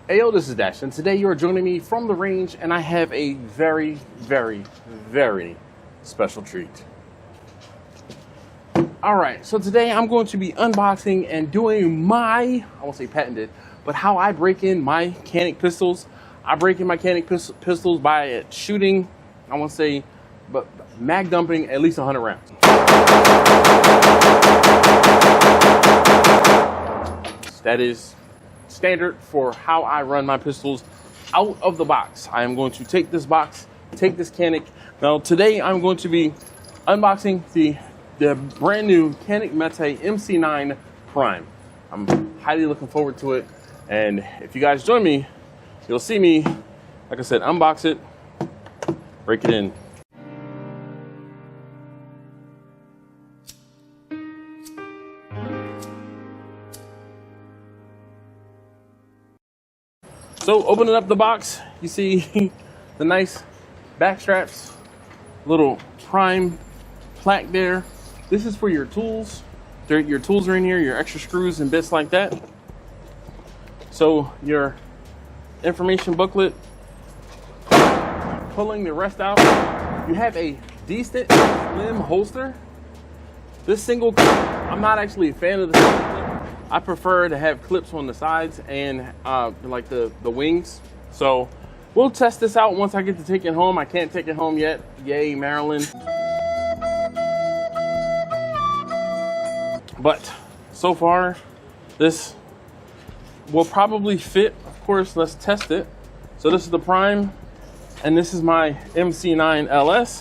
Hey yo, this is Dash, and today you are joining me from the range, and I have a very, very, very special treat. Alright, so today I'm going to be unboxing and doing my, I won't say patented, but how I break in my Canik pistols. I break in my Canik pistols by shooting, I won't say, but mag dumping at least 100 rounds. That is standard for how I run my pistols out of the box. I am going to take this box, take this Canik. Now today I'm going to be unboxing the brand new Canik Mete MC9 PRIME. I'm highly looking forward to it, and if you guys join me, you'll see me, like I said, unbox it, break it in. So opening up the box, you see the nice back straps, little Prime plaque there. This is for your tools. Your tools are in here, your extra screws and bits like that. So your information booklet, pulling the rest out. You have a decent slim holster. This single clip, I'm not actually a fan of the single clip. I prefer to have clips on the sides and like the wings. So we'll test this out once I get to take it home. I can't take it home yet. Yay, Maryland. But so far, this will probably fit. Of course, let's test it. So this is the Prime, and this is my MC9 LS.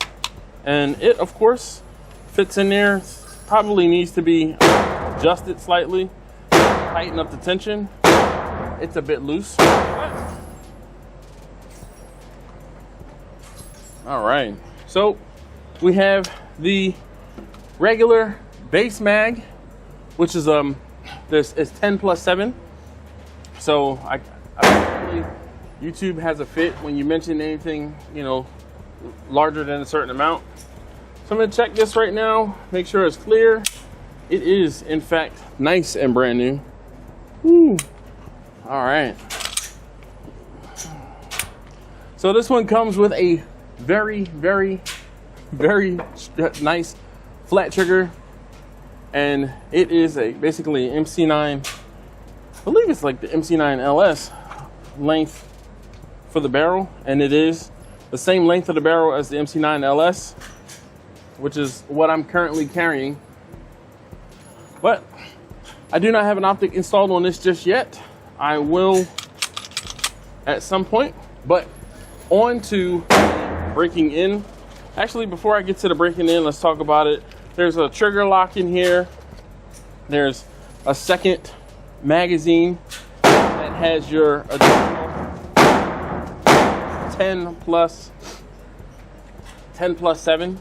And it, of course, fits in there. Probably needs to be adjusted slightly. Tighten up the tension. It's a bit loose. All right, so we have the regular base mag, which is this is 10+7. So apparently YouTube has a fit when you mention anything, you know, larger than a certain amount. So I'm gonna check this right now, make sure it's clear. It is in fact nice and brand new. Woo. All right. So this one comes with a very, very, very nice flat trigger, and it is basically MC9. I believe it's like the MC9 LS length for the barrel, and it is the same length of the barrel as the MC9 LS, which is what I'm currently carrying. But I do not have an optic installed on this just yet. I will at some point, but on to breaking in. Actually, before I get to the breaking in, let's talk about it. There's a trigger lock in here. There's a second magazine that has your additional 10+7.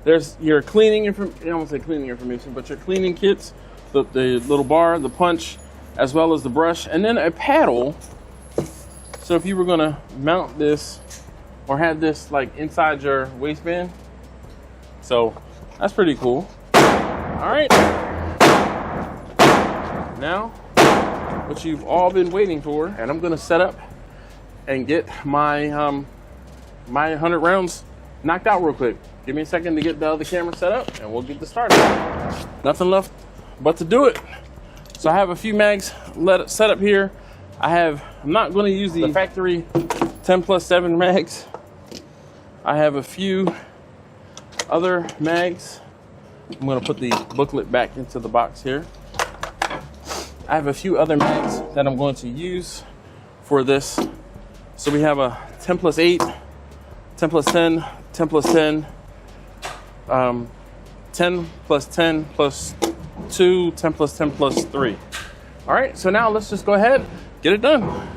There's your cleaning information, I don't want to say cleaning information, but your cleaning kits, the little bar, the punch, as well as the brush, and then a paddle. So if you were gonna mount this or have this like inside your waistband, so that's pretty cool. All right, now what you've all been waiting for, and I'm gonna set up and get my my 100 rounds knocked out real quick. Give me a second to get the other camera set up, and we'll get this started. Nothing left but to do it. So I have a few mags set up here. I'm not going to use the factory 10+7 mags. I have a few other mags. I'm going to put the booklet back into the box here. I have a few other mags that I'm going to use for this. So we have a 10+8, 10+10, 10+10, 10+10+2, 10+10+3. All right, so now let's just go ahead, get it done.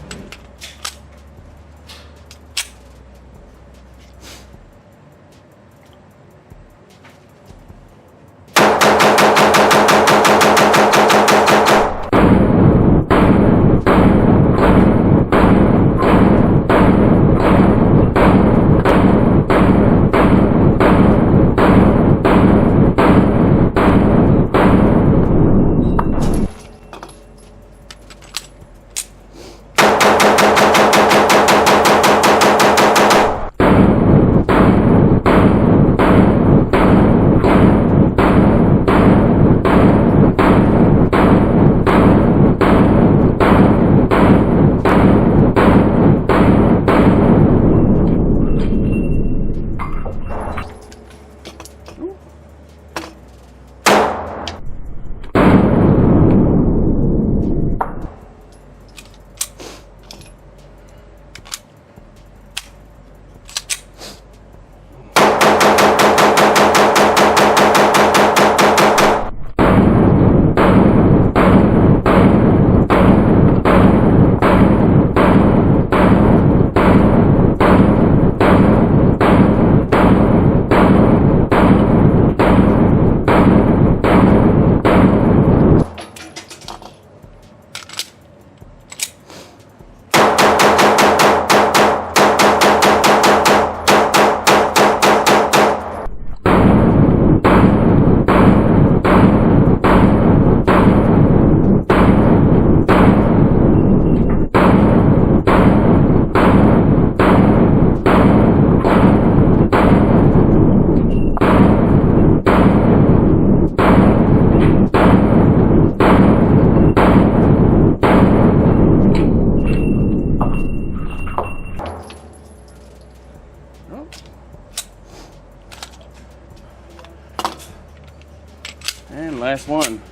last one.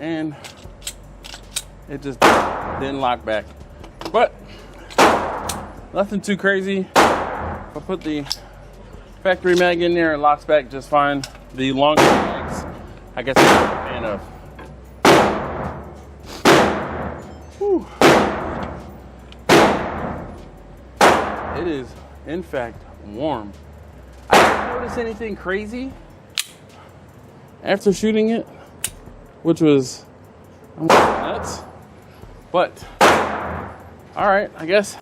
And it just didn't lock back, but nothing too crazy. If I put the factory mag in there, it locks back just fine. The longer mags, I guess I'm a fan of. Whew. It is, in fact, warm. I didn't notice anything crazy after shooting it, which was nuts, but all right, I guess.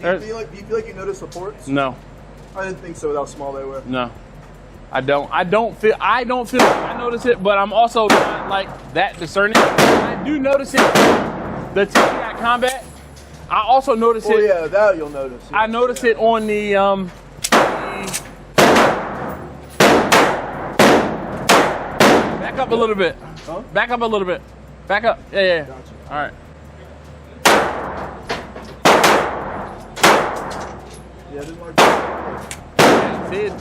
Do you feel like you notice the ports? No, I didn't think so with how small they were. no, I don't feel like I notice it, but I'm also not like that discerning. I do notice it. The TTI Combat, I also notice it. Oh yeah, that you'll notice. Yeah. I notice it on the back up a little bit. Huh? Back up a little bit. Back up. Yeah. Gotcha. All right. Yeah, I didn't like that. See it?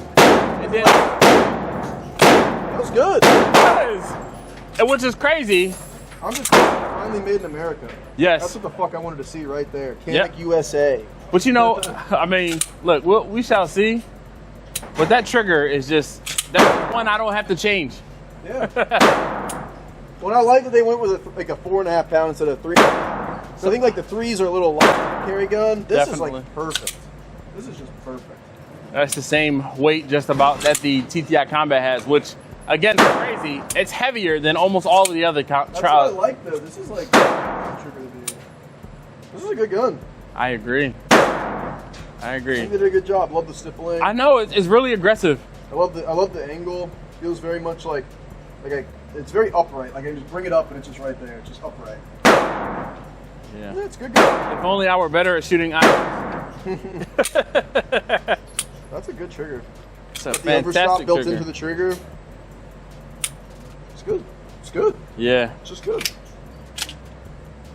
It did. That was good. And which is crazy. I'm just finally made in America. Yes. That's what the fuck I wanted to see right there. Canik Yep. USA. But you know, I mean, look, we shall see. But that trigger is just, that's one I don't have to change. Yeah. Well, I like that they went with a 4.5 pound instead of 3. So I think like the 3s are a little light carry gun. This Definitely. is like perfect. This is just perfect. That's the same weight just about that the TTI Combat has, which again is crazy. It's heavier than almost all of the other That's what I like though. This is like this is a good gun. I agree. I think they did a good job. Love the stippling. I know it's really aggressive. I love the angle. Feels very much like it's very upright. Like I just bring it up and it's just right there. It's just upright. Yeah. Yeah, it's a good gun. If only I were better at shooting irons. That's a good trigger. It's a The fantastic overstop built trigger. into the trigger. It's good. It's good. Yeah. It's just good.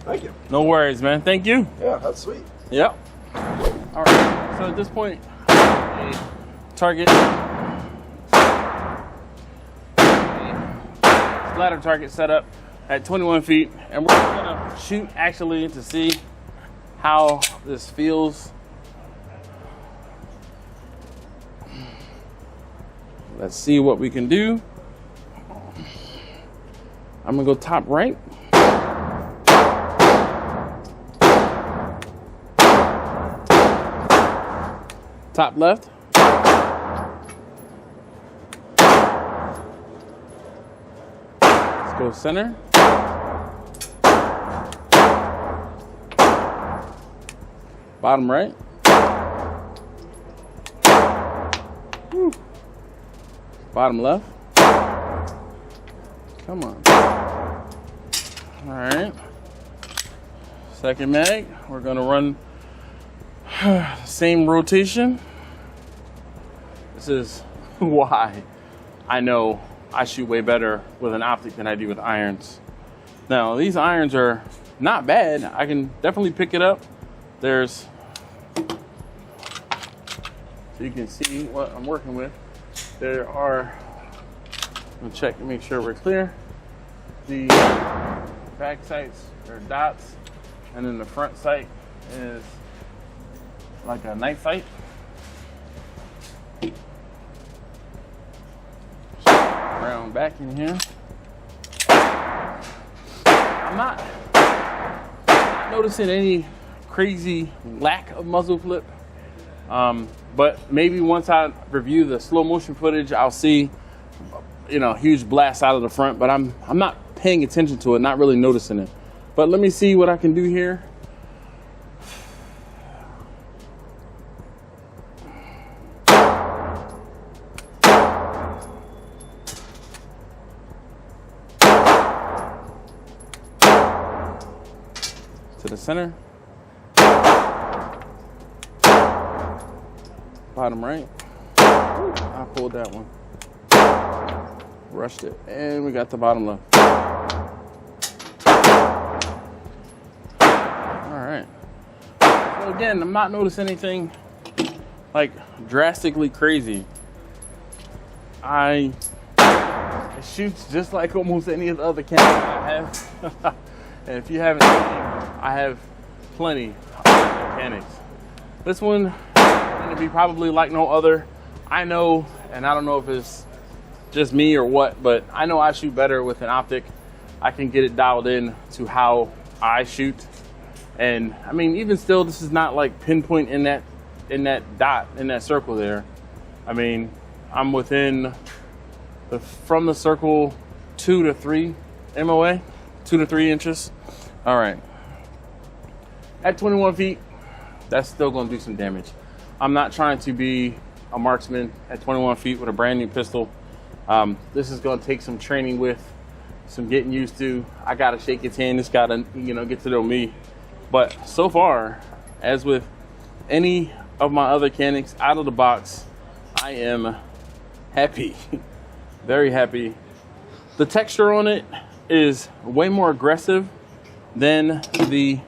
Thank you. No worries, man. Thank you. Yeah, that's sweet. Yep. All right. So at this point, a target, ladder target set up at 21 feet, and we're gonna shoot actually to see how this feels. Let's see what we can do. I'm gonna go top right. Top left. Let's go center. Bottom right. Whew. Bottom left. Come on. All right. Second mag. We're gonna run same rotation. This is why I know I shoot way better with an optic than I do with irons. Now, these irons are not bad. I can definitely pick it up. There's, so you can see what I'm working with. There are, I'm gonna check and make sure we're clear. The back sights are dots, and then the front sight is like a night sight. Round back in here. I'm not noticing any crazy lack of muzzle flip, but maybe once I review the slow motion footage, I'll see, you know, huge blast out of the front. But I'm not paying attention to it, not really noticing it. But let me see what I can do here. the center. Bottom right. I pulled that one. Rushed it. And we got the bottom left. Alright. So again, I'm not noticing anything like drastically crazy. It shoots just like almost any of the other cameras I have. And if you haven't seen, I have plenty of mechanics. This one going to be probably like no other. I know, and I don't know if it's just me or what, but I know I shoot better with an optic. I can get it dialed in to how I shoot. And I mean, even still, this is not like pinpoint in that dot, in that circle there. I mean, I'm within from the circle 2 to 3 MOA, 2 to 3 inches. All right. At 21 feet, that's still going to do some damage. I'm not trying to be a marksman at 21 feet with a brand new pistol. This is going to take some training with, some getting used to. I got to shake its hand. It's got to, get to know me. But so far, as with any of my other Caniks out of the box, I am happy. Very happy. The texture on it is way more aggressive than the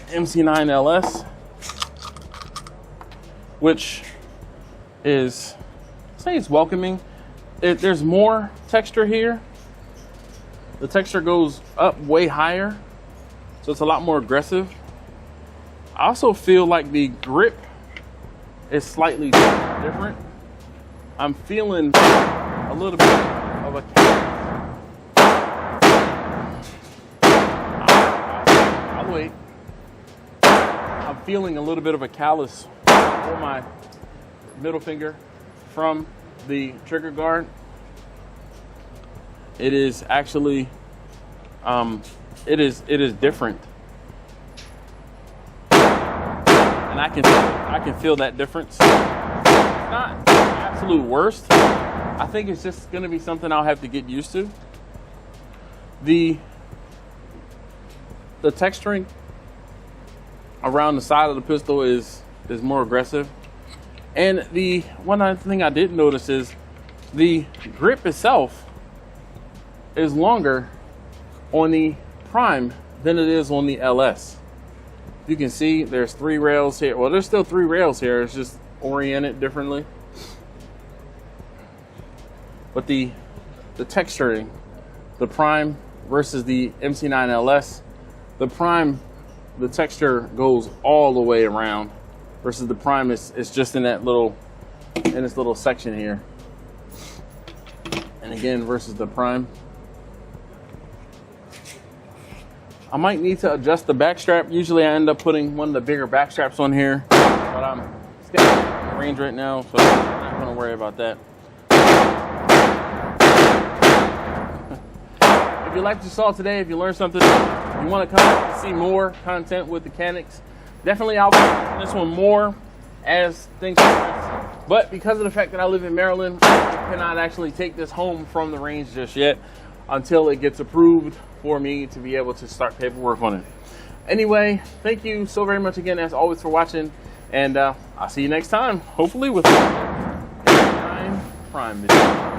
MC9 LS, which is, say it's welcoming. There's more texture here. The texture goes up way higher, so it's a lot more aggressive. I also feel like the grip is slightly different. I'm feeling a little bit of a I'll wait. I'm feeling a little bit of a callus on my middle finger from the trigger guard. It is actually it is different, and I can feel that difference. It's not the absolute worst. I think it's just going to be something I'll have to get used to. The texturing around the side of the pistol is more aggressive. And the one other thing I did notice is the grip itself is longer on the Prime than it is on the LS. You can see there's 3 rails here. Well, there's still 3 rails here. It's just oriented differently. But the texturing, the Prime versus the MC9 LS, the Prime, the texture goes all the way around, versus the Prime is just in this little section here. And again, versus the Prime, I might need to adjust the back strap. Usually I end up putting one of the bigger back straps on here, but I'm staying in the range right now, so I'm not going to worry about that. If you liked what you saw today, if you learned something, you want to come see more content with the Caniks, definitely I'll be doing this one more as things progress. But because of the fact that I live in Maryland, I cannot actually take this home from the range just yet until it gets approved for me to be able to start paperwork on it. Anyway, thank you so very much again, as always, for watching, and I'll see you next time, hopefully with a Prime video.